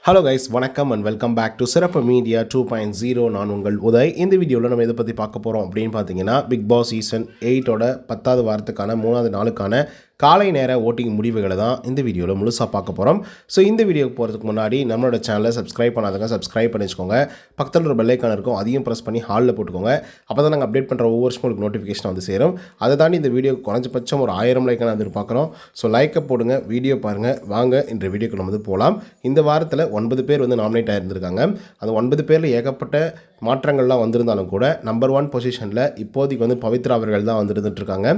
Hello guys, வணக்கம் and welcome back to சிறப்பு media 2.0. நான் உங்கள் உதய். இந்த வீடியோவில் நம்ம எதை பற்றி பார்க்க போகிறோம் அப்படின்னு பார்த்தீங்கன்னா, பிக் பாஸ் சீசன் 8ஓட 10வது வாரத்துக்கான 3வது நாளுக்கான காலை நேர ஓட்டிங் முடிவுகளை தான் இந்த வீடியோவில் முழுசாக பார்க்க போகிறோம். ஸோ இந்த வீடியோக்கு போகிறதுக்கு முன்னாடி நம்மளோட சேனலை சப்ஸ்கிரைப் பண்ணாதவங்க சப்ஸ்கிரைப் பண்ணி வச்சுக்கோங்க. பக்கத்தில் ஒரு பெல்லைக்கான இருக்கும், அதையும் ப்ரெஸ் பண்ணி ஹாலில் போட்டுக்கோங்க. அப்போ தான் நாங்கள் அப்டேட் பண்ணுற ஒவ்வொரு ஸ்மோலுக்கு நோட்டிஃபிகேஷன் வந்து சேரும். அதை தாண்டி இந்த வீடியோக்கு குறைஞ்சபட்சம் ஒரு 1000 லைக்கான எதிர்பார்க்குறோம். ஸோ லைக்கை போடுங்க, வீடியோ பாருங்கள். வாங்க இன்றைய வீடியோக்கு நம்ம வந்து போகலாம். இந்த வாரத்தில் 9 பேர் வந்து நாமினேட் ஆகியிருந்திருக்காங்க. அந்த 9 பேரில் ஏகப்பட்ட மாற்றங்கள்லாம் வந்திருந்தாலும் கூட நம்பர் 1 பொசிஷனில் இப்போதைக்கு வந்து பவித்ரா அவர்கள் தான் வந்துருந்துட்டுருக்காங்க.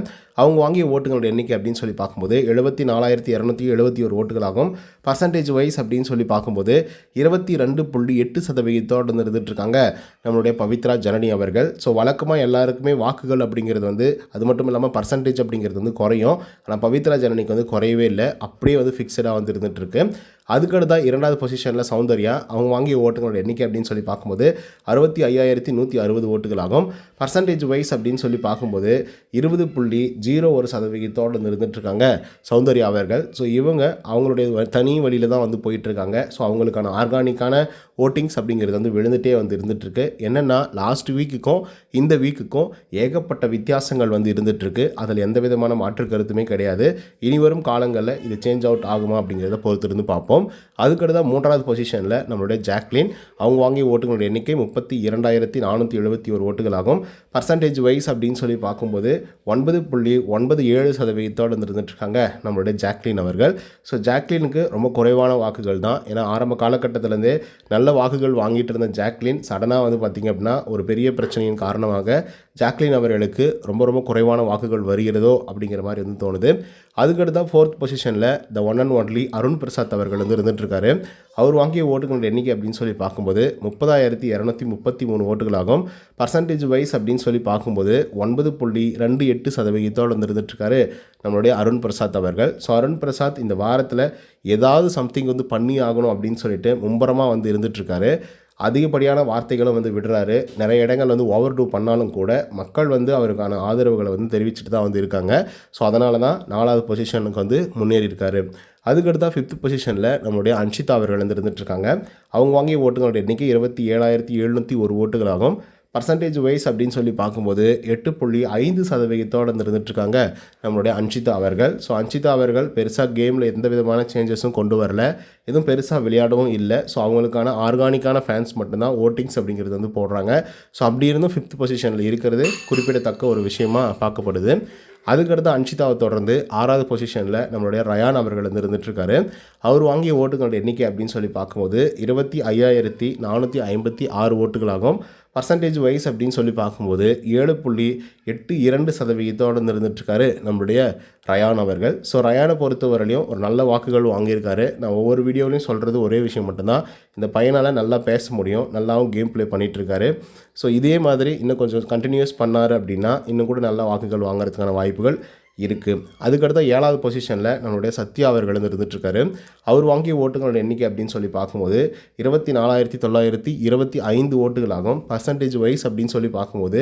அவங்க வாங்கிய ஓட்டுகளோட எண்ணிக்கை அப்படின்னு சொல்லி பார்க்கும்போது 74,271 ஓட்டுகளாகும். பர்சன்டேஜ் வைஸ் அப்படின்னு சொல்லி பார்க்கும்போது 22.8% இருந்துகிட்ருக்காங்க நம்மளுடைய பவித்ரா ஜனனி அவர்கள். ஸோ வழக்கமாக எல்லாருக்குமே வாக்குகள் அப்படிங்கிறது வந்து அது மட்டும் இல்லாமல் பர்சன்டேஜ் அப்படிங்கிறது வந்து குறையும். ஆனால் பவித்ரா ஜனனிக்கு வந்து குறையவே இல்லை, அப்படியே வந்து ஃபிக்ஸடாக வந்து இருந்துகிட்ருக்கு. அதுக்கடுத்தான் 2வது பொசிஷனில் சௌந்தர்யா. அவங்க வாங்கிய ஓட்டுகளோட எண்ணிக்கை அப்படின்னு சொல்லி பார்க்கும்போது 65,160 ஓட்டுகளாகும். பர்சன்டேஜ் வைஸ் அப்படின்னு சொல்லி பார்க்கும்போது 20.01% இருந்துகிட்ருக்காங்க சௌந்தர்யா அவர்கள். ஸோ இவங்க அவங்களுடைய தனி வழியில் தான் வந்து போயிட்டுருக்காங்க. ஸோ அவங்களுக்கான ஆர்கானிக்கான ஓட்டிங்ஸ் அப்படிங்கிறது வந்து விழுந்துகிட்டே வந்து இருந்துகிட்ருக்கு. என்னென்னா லாஸ்ட் வீக்குக்கும் இந்த வீக்குக்கும் ஏகப்பட்ட வித்தியாசங்கள் வந்து இருந்துகிட்ருக்கு. அதில் எந்த விதமான மாற்று கருத்துமே கிடையாது. இனிவரும் காலங்களில் இது சேஞ்ச் அவுட் ஆகுமா அப்படிங்கிறத பொறுத்திருந்து பார்ப்போம். அதுக்கடுத்து 3வது பொசிஷனில் நம்மளுடைய ஜாக்லின். அவங்க வாங்கிய ஓட்டுகளோட எண்ணிக்கை 32,471 ஓட்டுகளாகும். பர்சன்டேஜ் வைஸ் அப்படின்னு சொல்லி பார்க்கும்போது 9.97% இருந்துகிட்ருக்காங்க நம்மளுடைய ஜாக்லின் அவர்கள். ஸோ ஜாக்லினுக்கு ரொம்ப குறைவான வாக்குகள் தான். ஏன்னா ஆரம்ப காலகட்டத்திலேருந்தே நல்ல வாக்குகள் வாங்கிட்டு இருந்த ஜாக்லின் சடனாக வந்து பார்த்திங்க அப்படின்னா ஒரு பெரிய பிரச்சனையின் காரணமாக ஜாக்லின் அவர்களுக்கு ரொம்ப ரொம்ப குறைவான வாக்குகள் வருகிறதோ அப்படிங்கிற மாதிரி வந்து தோணுது. அதுக்கடுத்து 4th பொசிஷனில் the one and only Arun Prasad அவர்கள் வந்து இருந்துகிட்ருக்காரு. அவர் வாங்கிய ஓட்டுகளோட எண்ணிக்கை அப்படின்னு சொல்லி பார்க்கும்போது 30,233 ஓட்டுகளாகும். பர்சன்டேஜ் வைஸ் அப்படின்னு சொல்லி பார்க்கும்போது 9.28% வந்து இருந்துகிட்ருக்காரு நம்மளுடைய அருண் பிரசாத் அவர்கள். ஸோ அருண் பிரசாத் இந்த வாரத்தில் ஏதாவது சம்திங் வந்து பண்ணி ஆகணும் அப்படின்னு சொல்லிட்டு மும்பரமாக வந்து இருந்துகிட்ருக்காரு. அதிகப்படியான வார்த்தைகளும் வந்து விடுறாரு. நிறைய இடங்கள் வந்து ஓவர் டூ பண்ணாலும் கூட மக்கள் வந்து அவருக்கான ஆதரவுகளை வந்து தெரிவிச்சுட்டு தான் வந்து இருக்காங்க. ஸோ அதனால தான் 4வது பொசிஷனுக்கு வந்து முன்னேறி இருக்காரு. அதுக்கடுத்தா 5th பொசிஷனில் நம்மளுடைய அன்ஷிதா அவர்கள் வந்து இருந்துகிட்ருக்காங்க. அவங்க வாங்கிய ஓட்டுகளோட எண்ணிக்கை 27,701 ஓட்டுகளாகும். பர்சன்டேஜ் வைஸ் அப்படின்னு சொல்லி பார்க்கும்போது 8.5% இருந்துகிட்ருக்காங்க நம்மளுடைய அன்ஷிதா அவர்கள். ஸோ அன்ஷிதா அவர்கள் பெருசாக கேமில் எந்த விதமான சேஞ்சஸும் கொண்டு வரல, எதுவும் பெருசாக விளையாடவும் இல்லை. ஸோ அவங்களுக்கான ஆர்கானிக்கான ஃபேன்ஸ் மட்டும்தான் ஓட்டிங்ஸ் அப்படிங்கிறது வந்து போடுறாங்க. ஸோ அப்படி இருந்தும் 5th பொசிஷனில் இருக்கிறது குறிப்பிடத்தக்க ஒரு விஷயமாக பார்க்கப்படுது. அதுக்கடுத்து அன்ஷிதாவை தொடர்ந்து 6வது பொசிஷனில் நம்மளுடைய ரயான் அவர்கள் வந்து இருந்துகிட்ருக்காரு. அவர் வாங்கிய ஓட்டுகளோட எண்ணிக்கை அப்படின்னு சொல்லி பார்க்கும்போது 25,456 ஓட்டுகளாகும். பர்சன்டேஜ் வைஸ் அப்படின்னு சொல்லி பார்க்கும்போது 7.82% இருந்துகிட்ருக்காரு நம்மளுடைய ரயான் அவர்கள். ஸோ ரயானை பொறுத்தவரையிலையும் ஒரு நல்ல வாக்குகள் வாங்கியிருக்காரு. நான் ஒவ்வொரு வீடியோலையும் சொல்கிறது ஒரே விஷயம் மட்டும்தான், இந்த பையனால் நல்லா பேச முடியும், நல்லாவும் கேம் ப்ளே பண்ணிகிட்ருக்காரு. ஸோ இதே மாதிரி இன்னும் கொஞ்சம் கண்டினியூஸ் பண்ணார் அப்படின்னா இன்னும் கூட நல்ல வாக்குகள் வாங்குறதுக்கான வாய்ப்புகள் இருக்குது. அதுக்கடுத்த 7வது பொசிஷனில் நம்மளுடைய சத்யா அவர்கள் இருந்துகிட்ருக்காரு. அவர் வாங்கிய ஓட்டுகளோட எண்ணிக்கை அப்படின்னு சொல்லி பார்க்கும்போது 24,925 ஓட்டுகளாகும். பர்சன்டேஜ் வைஸ் அப்படின்னு சொல்லி பார்க்கும்போது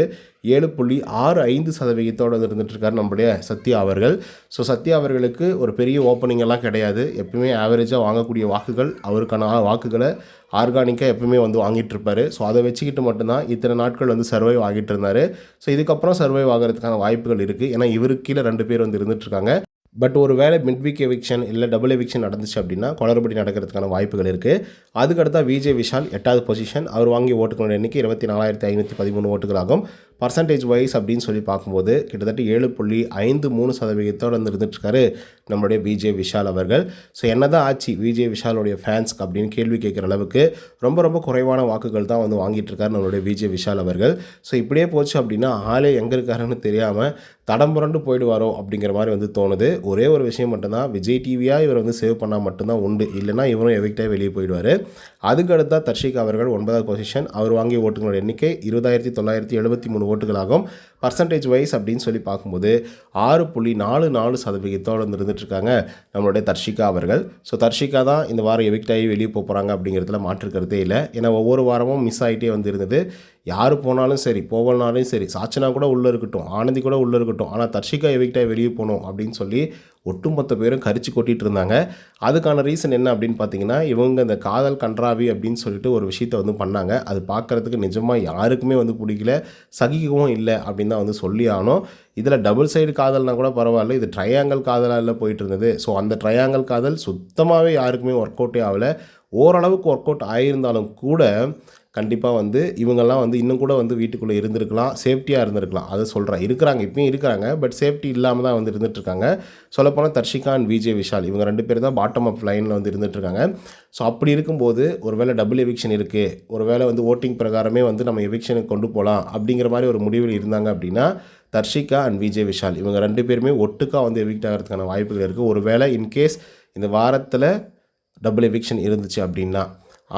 7.65% இருந்துகிட்ருக்காரு நம்மளுடைய சத்யா அவர்கள். ஸோ சத்யா அவர்களுக்கு ஒரு பெரிய ஓப்பனிங் எல்லாம் கிடையாது. எப்பவுமே ஆவரேஜாக வாங்கக்கூடிய வாக்குகள், அவருக்கான வாக்குகளை ஆர்கானிக்காக எப்பவுமே வந்து வாங்கிட்டு இருப்பார். ஸோ அதை வச்சுக்கிட்டு மட்டும்தான் இத்தனை நாட்கள் வந்து சர்வைவ் ஆகிட்டு இருந்தார். ஸோ இதுக்கப்புறம் சர்வைவ் ஆகிறதுக்கான வாய்ப்புகள் இருக்குது. ஏன்னா இவருக்கு கீழே 2 பேர் வந்து இருந்துகிட்ருக்காங்க. பட் ஒரு வேளை மிட்வீக் எவிக்ஷன் இல்லை டபுள் எவிக்ஷன் நடந்துச்சு அப்படின்னா குளறுபடி நடக்கிறதுக்கான வாய்ப்புகள் இருக்குது. அதுக்கடுத்தா விஜய் விஷால் 8வது பொசிஷன். அவர் வாங்கிய ஓட்டுகளோட எண்ணிக்கை 24,513 ஓட்டுகளாகும். பர்சன்டேஜ் வைஸ் அப்படின்னு சொல்லி பார்க்கும்போது கிட்டத்தட்ட 7.53% வந்து இருந்துகிட்ருக்காரு நம்மளுடைய விஜய் விஷால் அவர்கள். ஸோ என்ன தான் ஆச்சு விஜய் விஷாலுடைய ஃபேன்ஸ்க்கு அப்படின்னு கேள்வி கேட்குற அளவுக்கு ரொம்ப ரொம்ப குறைவான வாக்குகள் தான் வந்து வாங்கிட்டுருக்காரு நம்மளுடைய விஜய் விஷால் அவர்கள். ஸோ இப்படியே போச்சு அப்படின்னா ஆளே எங்கே இருக்காருன்னு தெரியாமல் தடம் புரண்டு போயிடுவாரோ அப்படிங்கிற மாதிரி வந்து தோணுது. ஒரே ஒரு விஷயம் மட்டும்தான், விஜய் டிவியாக இவர் வந்து சேவ் பண்ணால் மட்டும்தான் உண்டு, இல்லைனா இவரும் எவிக்டாக வெளியே போயிடுவார். அதுக்கடுத்தா தர்ஷிகா அவர்கள் 9வது பொசிஷன். அவர் வாங்கிய ஓட்டுகளோட எண்ணிக்கை 20,973 ஓட்டுகளாகும். பர்சன்டேஜ் வைஸ் அப்படின்னு சொல்லி பார்க்கும்போது 6.44% இருந்துகிட்ருக்காங்க நம்மளுடைய தர்ஷிகா அவர்கள். ஸோ தர்ஷிகா தான் இந்த வாரம் எவிக்ட் ஆகி வெளியே போகிறாங்க அப்படிங்கிறதுல மாற்றுக்கிறதே இல்லை. ஏன்னா ஒவ்வொரு வாரமும் மிஸ் ஆகிட்டே வந்து இருந்தது. யார் போனாலும் சரி, போகலனாலும் சரி, சாச்சனா கூட உள்ளே இருக்கட்டும், ஆனந்தி கூட உள்ளே இருக்கட்டும், ஆனால் தர்ஷிகா எவிக்ட் ஆகி வெளியே போகணும் அப்படின்னு சொல்லி ஒட்டுமொத்த பேரும் கரிச்சு கொட்டிட்டு இருந்தாங்க. அதுக்கான ரீசன் என்ன அப்படின்னு பார்த்தீங்கன்னா, இவங்க இந்த காதல் கன்றாவி அப்படின்னு சொல்லிட்டு ஒரு விஷயத்த வந்து பண்ணாங்க. அது பார்க்குறதுக்கு நிஜமாக யாருக்குமே வந்து பிடிக்கல, சகிக்கவும் இல்லை அப்படின்னு தான் வந்து சொல்லி ஆகணும். இதில் டபுள் சைடு காதல்னா கூட பரவாயில்ல, இது ட்ரையாங்கிள் காதலாக போயிட்டு இருந்தது. ஸோ அந்த ட்ரையாங்கிள் காதல் சுத்தமாகவே யாருக்குமே ஒர்க் அவுட்டே ஆகலை. ஓரளவுக்கு ஒர்க் அவுட் ஆகியிருந்தாலும் கூட கண்டிப்பாக வந்து இவங்கெல்லாம் வந்து இன்னும் கூட வந்து வீட்டுக்குள்ளே இருந்திருக்கலாம், சேஃப்டியாக இருந்திருக்கலாம். அதை சொல்கிறேன். இருக்கிறாங்க, இப்பயும் இருக்கிறாங்க. பட் சேஃப்டி இல்லாமல் தான் வந்து இருந்துகிட்ருக்காங்க. சொல்லப்போனால் தர்ஷிகா அண்ட் விஜய் விஷால் இவங்க 2 பேர் தான் பாட்டம் அப் லைனில் வந்து இருந்துகிட்ருக்காங்க. ஸோ அப்படி இருக்கும்போது ஒரு வேளை டபுள் எவிக்ஷன் இருக்குது, ஒரு வேளை வந்து ஓட்டிங் பிரகாரமே வந்து நம்ம எவிக்ஷனுக்கு கொண்டு போகலாம் அப்படிங்கிற மாதிரி ஒரு முடிவில் இருந்தாங்க அப்படின்னா, தர்ஷிகா அண்ட் விஜய் விஷால் இவங்க 2 பேருமே ஒட்டுக்கா வந்து எவிக்ட் ஆகிறதுக்கான வாய்ப்புகள் இருக்குது. ஒரு வேளை இன்கேஸ் இந்த வாரத்தில் டபுள் எவிக்ஷன் இருந்துச்சு அப்படின்னா.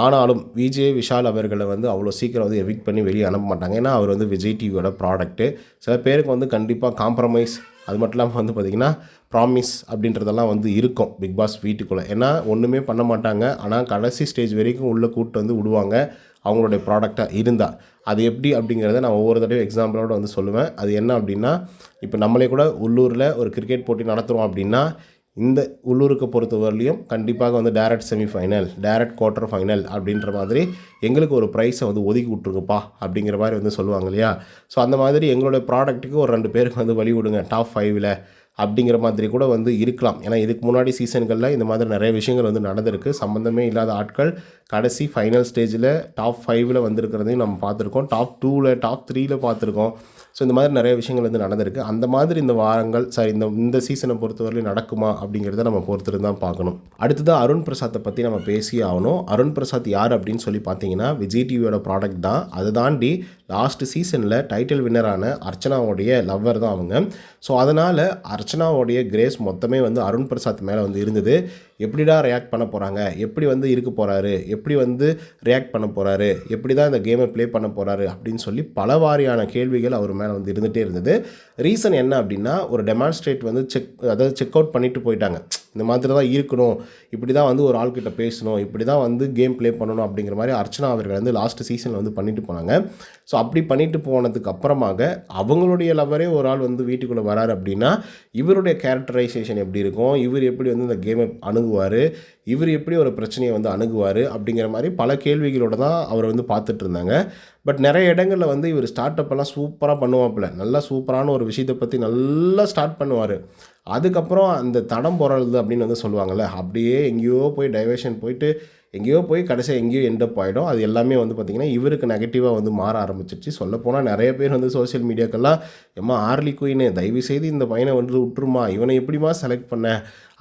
ஆனாலும் விஜய் விஷால் அவர்களை வந்து அவ்வளோ சீக்கிரம் வந்து எவிக்ட் பண்ணி வெளியே அனுப்ப மாட்டாங்க. ஏன்னா அவர் வந்து விஜய் டிவியோட ப்ராடக்ட்டு. சில பேருக்கு வந்து கண்டிப்பாக காம்ப்ரமைஸ், அது மட்டும் இல்லாமல் வந்து பார்த்திங்கன்னா ப்ராமிஸ் அப்படின்றதெல்லாம் வந்து இருக்கும் பிக் பாஸ் வீட்டுக்குள்ளே. ஏன்னா ஒன்றுமே பண்ண மாட்டாங்க, ஆனால் கடைசி ஸ்டேஜ் வரைக்கும் உள்ளே கூப்பிட்டு வந்து விடுவாங்க அவங்களுடைய ப்ராடக்டாக இருந்தால். அது எப்படி அப்படிங்கிறத நான் ஒவ்வொரு தடவையும் எக்ஸாம்பிளோடு வந்து சொல்லுவேன். அது என்ன அப்படின்னா, இப்போ நம்மளே கூட உள்ளூரில் ஒரு கிரிக்கெட் போட்டி நடத்துகிறோம் அப்படின்னா, இந்த உள்ளூருக்கு பொறுத்தவரையிலையும் கண்டிப்பாக வந்து direct semi-final, direct quarter final அப்படின்ற மாதிரி எங்களுக்கு ஒரு ப்ரைஸை வந்து ஒதுக்கி விட்ருங்கப்பா அப்படிங்கிற மாதிரி வந்து சொல்லுவாங்க இல்லையா. ஸோ அந்த மாதிரி எங்களுடைய ப்ராடக்ட்டுக்கு ஒரு 2 பேருக்கு வந்து வழி விடுங்க டாப் 5ல் அப்படிங்கிற மாதிரி கூட வந்து இருக்கலாம். ஏன்னா இதுக்கு முன்னாடி சீசன்களில் இந்த மாதிரி நிறைய விஷயங்கள் வந்து நடந்திருக்கு. சம்மந்தமே இல்லாத ஆட்கள் கடைசி ஃபைனல் ஸ்டேஜில் டாப் 5ல் வந்திருக்கிறதையும் நம்ம பார்த்துருக்கோம், டாப் 2ல் டாப் 3ல் பார்த்துருக்கோம். ஸோ இந்த மாதிரி நிறைய விஷயங்கள் வந்து நடந்திருக்கு. அந்த மாதிரி இந்த வாரங்கள் இந்த சீசனை பொறுத்தவரையிலும் நடக்குமா அப்படிங்கிறத நம்ம பொறுத்திருந்து தான் பார்க்கணும். அடுத்ததாக அருண் பிரசாத்தை பற்றி நம்ம பேசி ஆகணும். அருண் பிரசாத் யார் அப்படின்னு சொல்லி பார்த்தீங்கன்னா, விஜய் டிவியோட ப்ராடக்ட் தான். அதை தாண்டி லாஸ்ட் சீசனில் டைட்டில் வின்னரான அர்ச்சனாவோடைய லவ்வர் தான் அவங்க. ஸோ அதனால் அர்ச்சனாவோடைய கிரேஸ் மொத்தமே வந்து அருண் பிரசாத் மேலே வந்து இருந்தது. எப்படிடா ரியாக்ட் பண்ண போகிறாங்க, எப்படி வந்து இருக்க போகிறாரு, எப்படி வந்து ரியாக்ட் பண்ண போகிறாரு, எப்படி தான் இந்த கேமை ப்ளே பண்ண போகிறாரு அப்படின்னு சொல்லி பலவாரியான கேள்விகள் அவர் மேலே வந்து இருந்துகிட்டே இருந்தது. ரீசன் என்ன அப்படின்னா, ஒரு டெமான்ஸ்ட்ரேட் வந்து செக் அவுட் பண்ணிவிட்டு போயிட்டாங்க. இந்த மாதிரி தான் இருக்கணும், இப்படி தான் வந்து ஒரு ஆள்கிட்ட பேசணும், இப்படி தான் வந்து கேம் ப்ளே பண்ணணும் அப்படிங்கிற மாதிரி அர்ச்சனா அவர்கள் வந்து லாஸ்ட் சீசனில் வந்து பண்ணிட்டு போனாங்க. ஸோ அப்படி பண்ணிட்டு போனதுக்கு அப்புறமாக அவங்களுடைய லவரே ஒரு ஆள் வந்து வீட்டுக்குள்ளே வராரு அப்படின்னா, இவருடைய கேரக்டரைசேஷன் எப்படி இருக்கும், இவர் எப்படி வந்து இந்த கேமை அணுகுவார், இவர் எப்படி ஒரு பிரச்சனையை வந்து அணுகுவார் அப்படிங்கிற மாதிரி பல கேள்விகளோடு தான் அவர் வந்து பார்த்துட்டு இருந்தாங்க. பட் நிறைய இடங்களில் வந்து இவர் ஸ்டார்ட் அப்பெல்லாம் சூப்பராக பண்ணுவாப்பில், நல்லா சூப்பரான ஒரு விஷயத்தை பற்றி நல்லா ஸ்டார்ட் பண்ணுவார். அதுக்கப்புறம் அந்த தடம் புரளுது அப்படின்னு வந்து சொல்லுவாங்கள்ல, அப்படியே எங்கேயோ போய் டைவர்ஷன் போயிட்டு எங்கேயோ போய் கடைசியாக எங்கேயோ எண்டப் ஆகிடும். அது எல்லாமே வந்து பார்த்திங்கன்னா இவருக்கு நெகட்டிவாக வந்து மாற ஆரம்பிச்சிருச்சு. சொல்லப்போனால் நிறைய பேர் வந்து சோஷியல் மீடியாக்கெல்லாம், எம்மா ஆர்லி குயின்னு தயவுசெய்து இந்த பையனை வந்து விட்டுருமா, இவனை எப்படிமா செலக்ட் பண்ண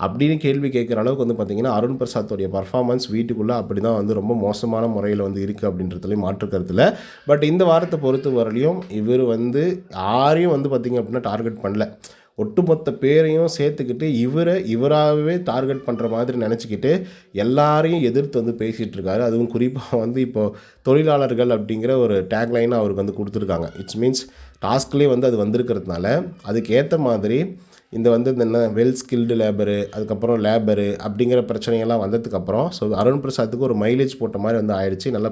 அப்படின்னு கேள்வி கேட்குற அளவுக்கு வந்து பார்த்திங்கன்னா அருண் பிரசாத்தோடைய பர்ஃபார்மன்ஸ் வீட்டுக்குள்ளே அப்படி தான் வந்து ரொம்ப மோசமான முறையில் வந்து இருக்குது அப்படின்றதுலையும் மாற்றுக்கருத்தில். பட் இந்த வாரத்தை பொறுத்த வரலையும் இவர் வந்து யாரையும் வந்து பார்த்திங்க அப்படின்னா டார்கெட் பண்ணல. ஒட்டுமொத்த பேரையும் சேர்த்துக்கிட்டு இவராகவே டார்கெட் பண்ணுற மாதிரி நினச்சிக்கிட்டு எல்லாரையும் எதிர்த்து வந்து பேசிகிட்டு இருக்காரு. அதுவும் குறிப்பாக வந்து இப்போது தொழிலாளர்கள் அப்படிங்கிற ஒரு டேக்லைனை அவருக்கு வந்து கொடுத்துருக்காங்க. இட்ஸ் மீன்ஸ் டாஸ்க்லேயே வந்து அது வந்திருக்கிறதுனால அதுக்கேற்ற மாதிரி இந்த வந்து இந்த என்ன வெல் ஸ்கில்டு லேபரு, அதுக்கப்புறம் லேபரு அப்படிங்கிற பிரச்சனைகள்லாம் வந்ததுக்கப்புறம் ஸோ அருண் பிரசாத்துக்கு ஒரு மைலேஜ் போட்ட மாதிரி வந்து ஆயிடுச்சு. நல்லா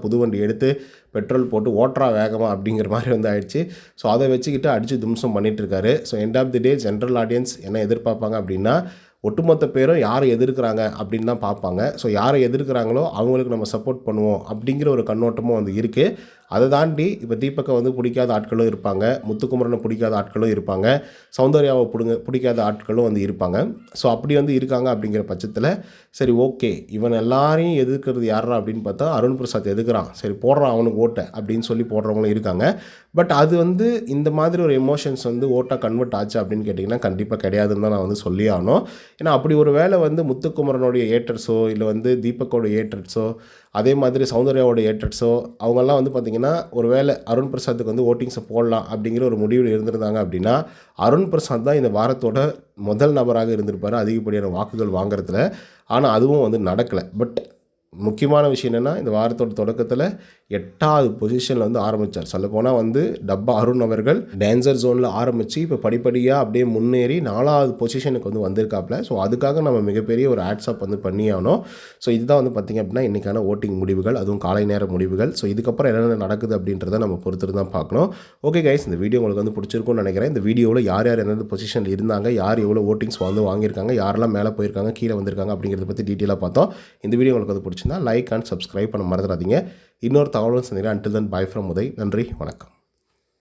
புது வண்டி எடுத்து பெட்ரோல் போட்டு ஓட்டுறா வேகமாக அப்படிங்கிற மாதிரி வந்து ஆயிடுச்சு. ஸோ அதை வச்சுக்கிட்டு அடித்து தும்சம் பண்ணிகிட்ருக்காரு. So end of the day general audience என்ன எதிர்பார்ப்பாங்க அப்படின்னா, ஒட்டுமொத்த பேரும் யாரை எதிர்க்கிறாங்க அப்படின்னு தான் பார்ப்பாங்க. ஸோ யாரை எதிர்க்கிறாங்களோ அவங்களுக்கு நம்ம சப்போர்ட் பண்ணுவோம் அப்படிங்கிற ஒரு கண்ணோட்டமும் வந்து இருக்குது. அதை தாண்டி இப்போ தீபக்கை வந்து பிடிக்காத ஆட்களும் இருப்பாங்க, முத்துக்குமரனை பிடிக்காத ஆட்களும் இருப்பாங்க, சௌந்தர்யாவை பிடிக்காத ஆட்களும் வந்து இருப்பாங்க. ஸோ அப்படி வந்து இருக்காங்க அப்படிங்கிற பட்சத்தில் சரி ஓகே, இவன் எல்லாரையும் எதிர்க்கிறது யாரா அப்படின்னு பார்த்தா அருண் பிரசாத் எதுக்குறான், சரி போடுறான் அவனுக்கு ஓட்டை அப்படின்னு சொல்லி போடுறவங்களும் இருக்காங்க. பட் அது வந்து இந்த மாதிரி ஒரு எமோஷன்ஸ் வந்து ஓட்டாக கன்வெர்ட் ஆச்சு அப்படின்னு கேட்டிங்கன்னா கண்டிப்பாக கிடையாதுன்னு தான் நான் வந்து சொல்லி ஆகணும். ஏன்னா அப்படி ஒரு வேளை வந்து முத்துக்குமரனுடைய ஏட்டர்ஸோ இல்லை வந்து தீபக்கோட ஏட்டர்ஸோ அதே மாதிரி சௌந்தர்யாவோட ஏட்டர்ஸோ அவங்கெல்லாம் வந்து பார்த்திங்கன்னா ஒரு வேளை அருண் பிரசாத்துக்கு வந்து ஓட்டிங்ஸை போடலாம் அப்படிங்கிற ஒரு முடிவில் இருந்திருந்தாங்க அப்படின்னா அருண் பிரசாத் தான் இந்த வாரத்தோட முதல் நபராக இருந்திருப்பார் அதிகப்படியான வாக்குகள் வாங்குறதுல. ஆனால் அதுவும் வந்து நடக்கலை. பட் முக்கியமான விஷயம் என்னென்னா, இந்த வாரத்தோட தொடக்கத்தில் 8வது பொசிஷனில் வந்து ஆரம்பித்தார். சொல்லப்போனால் வந்து டப்பா அருண் அவர்கள் டேஞ்சர் ஜோனில் ஆரம்பித்து இப்போ படிப்படியாக அப்படியே முன்னேறி 4வது பொசிஷனுக்கு வந்து வந்திருக்காப்புல. ஸோ அதுக்காக நம்ம மிகப்பெரிய ஒரு ஆட்ஸ்அப் வந்து பண்ணியாகணும். ஸோ இதுதான் வந்து பார்த்திங்க அப்படின்னா இன்றைக்கான ஓட்டிங் முடிவுகள், அதுவும் காலை நேர முடிவுகள். ஸோ இதுக்கப்புறம் என்னென்ன நடக்குது அப்படின்றத நம்ம பொறுத்து தான் பார்க்கணும். ஓகே கைஸ், இந்த வீடியோ உங்களுக்கு வந்து பிடிச்சிருக்கும்னு நினைக்கிறேன். இந்த வீடியோவில் யார் யார் எந்தெந்த பொசிஷனில் இருந்தாங்க, யார் எவ்வளோ ஓட்டிங்ஸ் வந்து வாங்கியிருக்காங்க, யாரெல்லாம் மேலே போயிருக்காங்க, கீழே வந்திருக்காங்க அப்படிங்கிறத பற்றி டீட்டெயிலாக பார்த்தோம். இந்த வீடியோ உங்களுக்கு வந்து பிடிச்சிருந்தா லைக் அண்ட் சப்ஸ்கிரைப் பண்ண மறந்துடாதீங்க. இன்னொரு தகவலும் சந்திக்கிறேன். Until then by from Uday. நன்றி, வணக்கம்.